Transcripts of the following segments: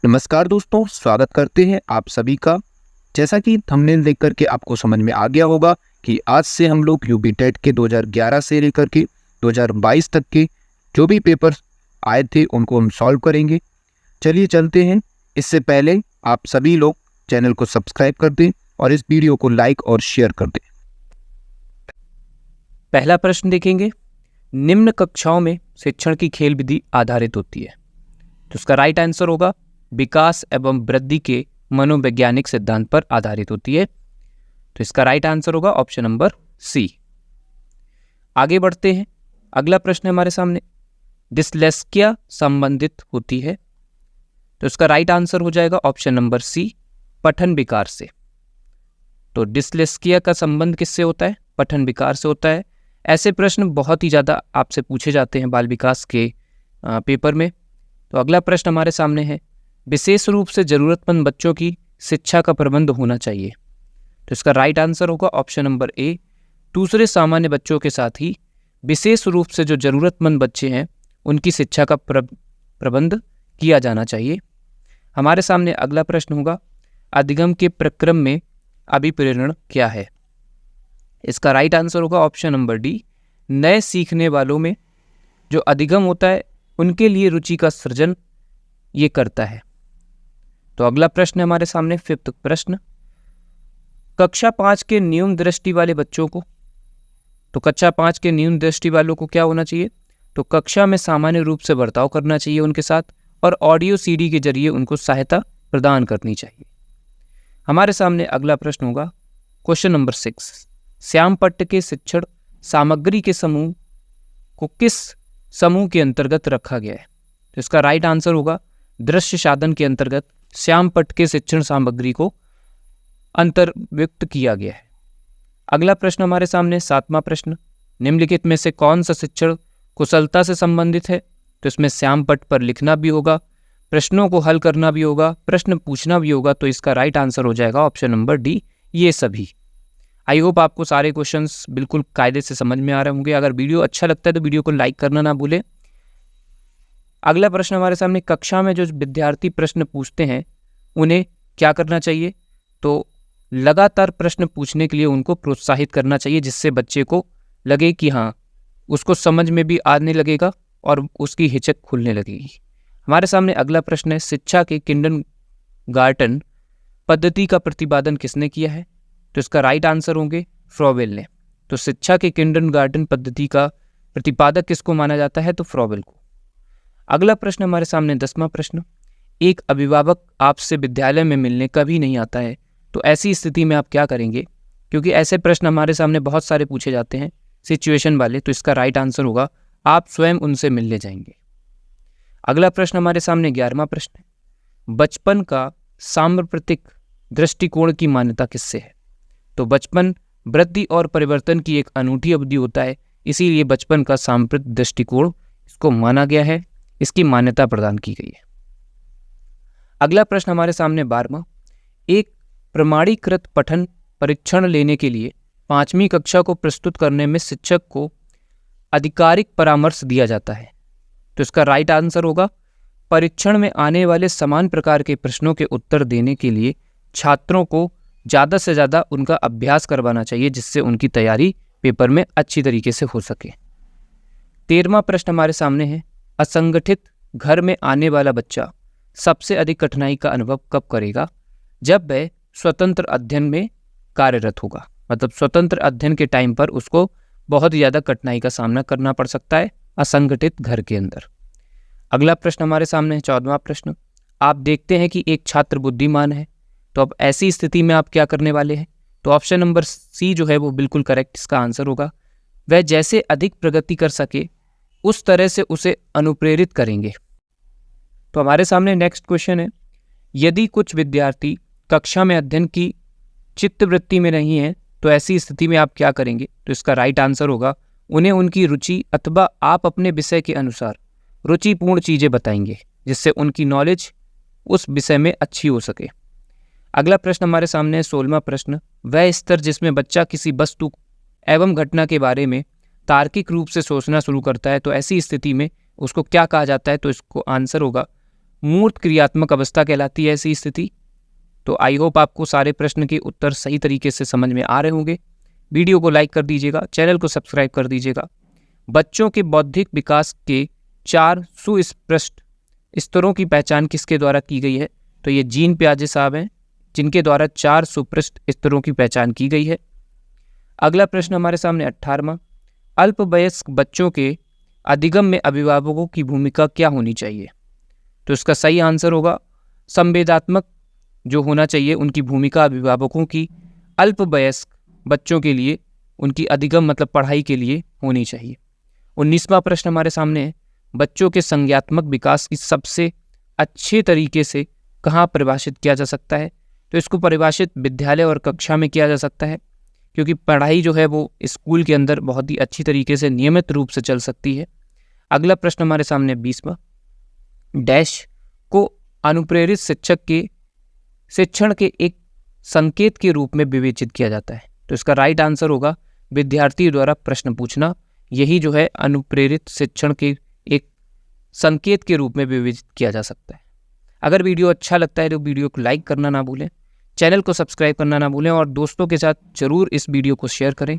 नमस्कार दोस्तों, स्वागत करते हैं आप सभी का। जैसा कि थंबनेल देख करके आपको समझ में आ गया होगा कि आज से हम लोग यूपी टेट के 2011 से लेकर के 2022 तक के जो भी पेपर आए थे उनको हम सॉल्व करेंगे। चलिए चलते हैं। इससे पहले आप सभी लोग चैनल को सब्सक्राइब कर दें और इस वीडियो को लाइक और शेयर कर दें। पहला प्रश्न देखेंगे, निम्न कक्षाओं में शिक्षण की खेल विधि आधारित होती है। तो इसका राइट आंसर होगा विकास एवं वृद्धि के मनोवैज्ञानिक सिद्धांत पर आधारित होती है। तो इसका राइट आंसर होगा ऑप्शन नंबर सी। आगे बढ़ते हैं। अगला प्रश्न हमारे सामने, डिस्लेक्सिया संबंधित होती है। तो इसका राइट आंसर हो जाएगा ऑप्शन नंबर सी, पठन विकार से। तो डिस्लेक्सिया का संबंध किससे होता है? पठन विकार से होता है। ऐसे प्रश्न बहुत ही ज़्यादा आपसे पूछे जाते हैं बाल विकास के पेपर में। तो अगला प्रश्न हमारे सामने है, विशेष रूप से ज़रूरतमंद बच्चों की शिक्षा का प्रबंध होना चाहिए। तो इसका राइट आंसर होगा ऑप्शन नंबर ए, दूसरे सामान्य बच्चों के साथ ही विशेष रूप से जो ज़रूरतमंद बच्चे हैं उनकी शिक्षा का प्रबंध किया जाना चाहिए। हमारे सामने अगला प्रश्न होगा, अधिगम के प्रक्रम में अभिप्रेरण क्या है? इसका राइट आंसर होगा ऑप्शन नंबर डी, नए सीखने वालों में जो अधिगम होता है उनके लिए रुचि का सृजन ये करता है। तो अगला प्रश्न हमारे सामने फिफ्थ प्रश्न, कक्षा 5 के न्यून दृष्टि वाले बच्चों को, तो कक्षा 5 के न्यून दृष्टि वालों को क्या होना चाहिए? तो कक्षा में सामान्य रूप से बर्ताव करना चाहिए उनके साथ और ऑडियो सीडी के जरिए उनको सहायता प्रदान करनी चाहिए। हमारे सामने अगला प्रश्न होगा, क्वेश्चन नंबर 6, श्यामपट्ट के शिक्षण सामग्री के समूह को किस समूह के अंतर्गत रखा गया है? तो इसका राइट आंसर होगा दृश्य साधन के अंतर्गत श्यामपट्ट के शिक्षण सामग्री को अंतर्भुक्त किया गया है। अगला प्रश्न हमारे सामने 7वां प्रश्न, निम्नलिखित में से कौन सा शिक्षण कुशलता से संबंधित है? तो इसमें श्यामपट्ट पर लिखना भी होगा, प्रश्नों को हल करना भी होगा, प्रश्न पूछना भी होगा। तो इसका राइट आंसर हो जाएगा ऑप्शन नंबर डी, ये सभी। आई होप आपको सारे क्वेश्चंस बिल्कुल कायदे से समझ में आ रहे होंगे। अगर वीडियो अच्छा लगता है तो वीडियो को लाइक करना ना भूलें। अगला प्रश्न हमारे सामने, कक्षा में जो विद्यार्थी प्रश्न पूछते हैं उन्हें क्या करना चाहिए? तो लगातार प्रश्न पूछने के लिए उनको प्रोत्साहित करना चाहिए, जिससे बच्चे को लगे कि हाँ उसको समझ में भी आने लगेगा और उसकी हिचक खुलने लगेगी। हमारे सामने अगला प्रश्न है, शिक्षा के किंडरगार्टन पद्धति का प्रतिपादन किसने किया है? तो इसका राइट आंसर होंगे फ्रॉबेल ने। तो शिक्षा के किंडरगार्टन पद्धति का प्रतिपादक किसको माना जाता है? तो फ्रॉबेल को। अगला प्रश्न हमारे सामने 10वां प्रश्न, एक अभिभावक आपसे विद्यालय में मिलने कभी नहीं आता है, तो ऐसी स्थिति में आप क्या करेंगे? क्योंकि ऐसे प्रश्न हमारे सामने बहुत सारे पूछे जाते हैं सिचुएशन वाले। तो इसका राइट आंसर होगा आप स्वयं उनसे मिलने जाएंगे। अगला प्रश्न हमारे सामने 11वां प्रश्न है, बचपन का सांप्रतिक दृष्टिकोण की मान्यता किससे है? तो बचपन वृद्धि और परिवर्तन की एक अनूठी अवधि होता है, इसीलिए बचपन का सांप्रतिक दृष्टिकोण इसको माना गया है, इसकी मान्यता प्रदान की गई है। अगला प्रश्न हमारे सामने 12वां, एक प्रमाणीकृत पठन परीक्षण लेने के लिए 5वीं कक्षा को प्रस्तुत करने में शिक्षक को आधिकारिक परामर्श दिया जाता है। तो इसका राइट आंसर होगा, परीक्षण में आने वाले समान प्रकार के प्रश्नों के उत्तर देने के लिए छात्रों को ज़्यादा से ज़्यादा उनका अभ्यास करवाना चाहिए, जिससे उनकी तैयारी पेपर में अच्छी तरीके से हो सके। 13वां प्रश्न हमारे सामने है, असंगठित घर में आने वाला बच्चा सबसे अधिक कठिनाई का अनुभव कब करेगा? जब वह स्वतंत्र अध्ययन में कार्यरत होगा। मतलब स्वतंत्र अध्ययन के टाइम पर उसको बहुत ही ज़्यादा कठिनाई का सामना करना पड़ सकता है असंगठित घर के अंदर। अगला प्रश्न हमारे सामने है 14वां प्रश्न, आप देखते हैं कि एक छात्र बुद्धिमान है, तो अब ऐसी स्थिति में आप क्या करने वाले हैं? तो ऑप्शन नंबर सी जो है वो बिल्कुल करेक्ट इसका आंसर होगा, वह जैसे अधिक प्रगति कर सके उस तरह से उसे अनुप्रेरित करेंगे। तो हमारे सामने नेक्स्ट क्वेश्चन है, यदि कुछ विद्यार्थी कक्षा में अध्ययन की चित्तवृत्ति में नहीं है, तो ऐसी स्थिति में आप क्या करेंगे? तो इसका राइट आंसर होगा, उन्हें उनकी रुचि अथवा आप अपने विषय के अनुसार रुचिपूर्ण चीज़ें बताएंगे, जिससे उनकी नॉलेज उस विषय में अच्छी हो सके। अगला प्रश्न हमारे सामने है 16वां प्रश्न, वह स्तर जिसमें बच्चा किसी वस्तु एवं घटना के बारे में तार्किक रूप से सोचना शुरू करता है, तो ऐसी स्थिति में उसको क्या कहा जाता है? तो इसको आंसर होगा मूर्त क्रियात्मक अवस्था कहलाती है ऐसी स्थिति। तो आई होप आपको सारे प्रश्न के उत्तर सही तरीके से समझ में आ रहे होंगे। वीडियो को लाइक कर दीजिएगा, चैनल को सब्सक्राइब कर दीजिएगा। बच्चों के बौद्धिक विकास के 4 सुस्पष्ट स्तरों की पहचान किसके द्वारा की गई है? तो ये जीन पियाजे साहब हैं, जिनके द्वारा 4 सुस्पष्ट स्तरों की पहचान की गई है। अगला प्रश्न हमारे सामने 18वां, अल्पवयस्क बच्चों के अधिगम में अभिभावकों की भूमिका क्या होनी चाहिए? तो इसका सही आंसर होगा संवेदनात्मक जो होना चाहिए उनकी भूमिका अभिभावकों की अल्पवयस्क बच्चों के लिए उनकी अधिगम मतलब पढ़ाई के लिए होनी चाहिए। 19वां प्रश्न हमारे सामने है, बच्चों के संज्ञात्मक विकास की सबसे अच्छे तरीके से कहाँ परिभाषित किया जा सकता है? तो इसको परिभाषित विद्यालय और कक्षा में किया जा सकता है, क्योंकि पढ़ाई जो है वो स्कूल के अंदर बहुत ही अच्छी तरीके से नियमित रूप से चल सकती है। अगला प्रश्न हमारे सामने 20वां, डैश को अनुप्रेरित शिक्षक के शिक्षण के एक संकेत के रूप में विवेचित किया जाता है? तो इसका राइट आंसर होगा विद्यार्थी द्वारा प्रश्न पूछना। यही जो है अनुप्रेरित शिक्षण के एक संकेत के रूप में विवेचित किया जा सकता है। अगर वीडियो अच्छा लगता है तो वीडियो को लाइक करना ना भूलें, चैनल को सब्सक्राइब करना ना भूलें और दोस्तों के साथ जरूर इस वीडियो को शेयर करें।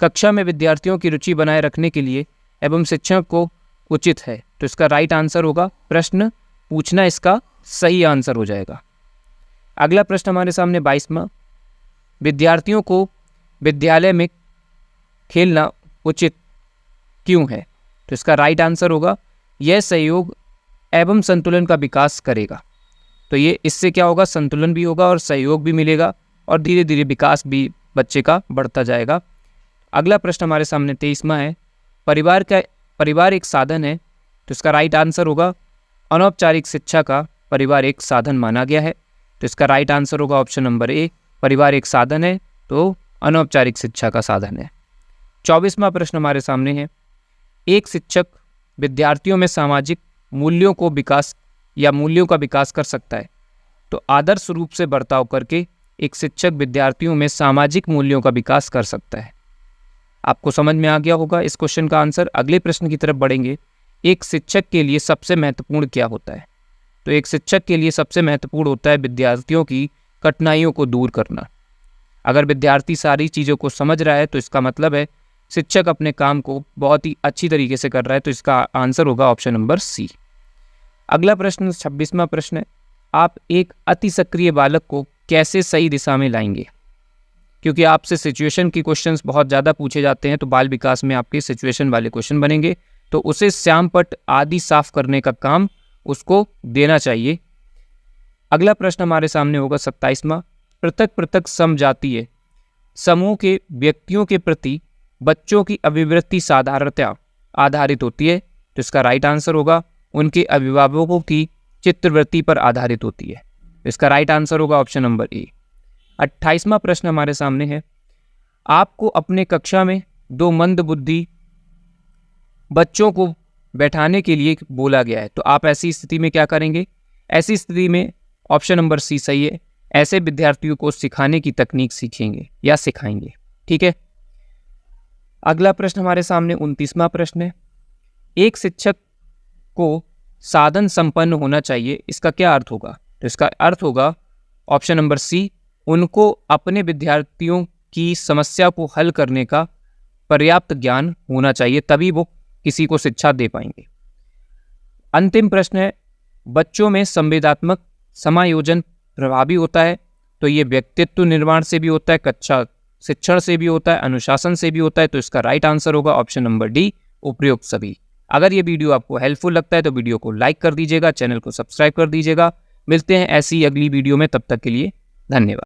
कक्षा में विद्यार्थियों की रुचि बनाए रखने के लिए एवं शिक्षक को उचित है? तो इसका राइट आंसर होगा प्रश्न पूछना, इसका सही आंसर हो जाएगा। अगला प्रश्न हमारे सामने 22वां, विद्यार्थियों को विद्यालय में खेलना उचित क्यों है? तो इसका राइट आंसर होगा यह सहयोग एवं संतुलन का विकास करेगा। तो ये इससे क्या होगा, संतुलन भी होगा और सहयोग भी मिलेगा और धीरे धीरे विकास भी बच्चे का बढ़ता जाएगा। अगला प्रश्न हमारे सामने 23वां है, परिवार एक साधन है? तो इसका राइट आंसर होगा अनौपचारिक शिक्षा का परिवार एक साधन माना गया है। तो इसका राइट आंसर होगा ऑप्शन नंबर ए, परिवार एक साधन है तो अनौपचारिक शिक्षा का साधन है। 24वां प्रश्न हमारे सामने है, एक शिक्षक विद्यार्थियों में सामाजिक मूल्यों का विकास कर सकता है? तो आदर्श रूप से बर्ताव करके एक शिक्षक विद्यार्थियों में सामाजिक मूल्यों का विकास कर सकता है। आपको समझ में आ गया होगा इस क्वेश्चन का आंसर। अगले प्रश्न की तरफ बढ़ेंगे, एक शिक्षक के लिए सबसे महत्वपूर्ण क्या होता है? तो एक शिक्षक के लिए सबसे महत्वपूर्ण होता है विद्यार्थियों की कठिनाइयों को दूर करना। अगर विद्यार्थी सारी चीज़ों को समझ रहा है तो इसका मतलब है शिक्षक अपने काम को बहुत ही अच्छी तरीके से कर रहा है। तो इसका आंसर होगा ऑप्शन नंबर सी। अगला प्रश्न 26वां प्रश्न है, आप एक अति सक्रिय बालक को कैसे सही दिशा में लाएंगे? क्योंकि आपसे सिचुएशन के क्वेश्चंस बहुत ज़्यादा पूछे जाते हैं तो बाल विकास में आपके सिचुएशन वाले क्वेश्चन बनेंगे, तो उसे श्यामपट्ट आदि साफ करने का काम उसको देना चाहिए। अगला प्रश्न हमारे सामने होगा 27वां, पृथक पृथक समजातीय समूह के व्यक्तियों के प्रति बच्चों की अभिवृत्ति साधारणतया आधारित होती है? तो इसका राइट आंसर होगा उनके अभिभावकों की चित्तवृत्ति पर आधारित होती है। इसका राइट आंसर होगा ऑप्शन नंबर ए। 28वां प्रश्न हमारे सामने है, आपको अपने कक्षा में 2 मंदबुद्धि बच्चों को बैठाने के लिए बोला गया है, तो आप ऐसी स्थिति में क्या करेंगे? ऐसी स्थिति में ऑप्शन नंबर सी सही है, ऐसे विद्यार्थियों को सिखाने की तकनीक सीखेंगे या सिखाएंगे। ठीक है। अगला प्रश्न हमारे सामने 29वां प्रश्न है, एक शिक्षक को साधन संपन्न होना चाहिए, इसका क्या अर्थ होगा? तो इसका अर्थ होगा ऑप्शन नंबर सी, उनको अपने विद्यार्थियों की समस्या को हल करने का पर्याप्त ज्ञान होना चाहिए, तभी वो किसी को शिक्षा दे पाएंगे। अंतिम प्रश्न है, बच्चों में संवेदनात्मक समायोजन प्रभावी होता है? तो ये व्यक्तित्व निर्माण से भी होता है, कक्षा शिक्षण से भी होता है, अनुशासन से भी होता है। तो इसका राइट आंसर होगा ऑप्शन नंबर डी, उपयुक्त सभी। अगर ये वीडियो आपको हेल्पफुल लगता है तो वीडियो को लाइक कर दीजिएगा, चैनल को सब्सक्राइब कर दीजिएगा। मिलते हैं ऐसी अगली वीडियो में, तब तक के लिए धन्यवाद।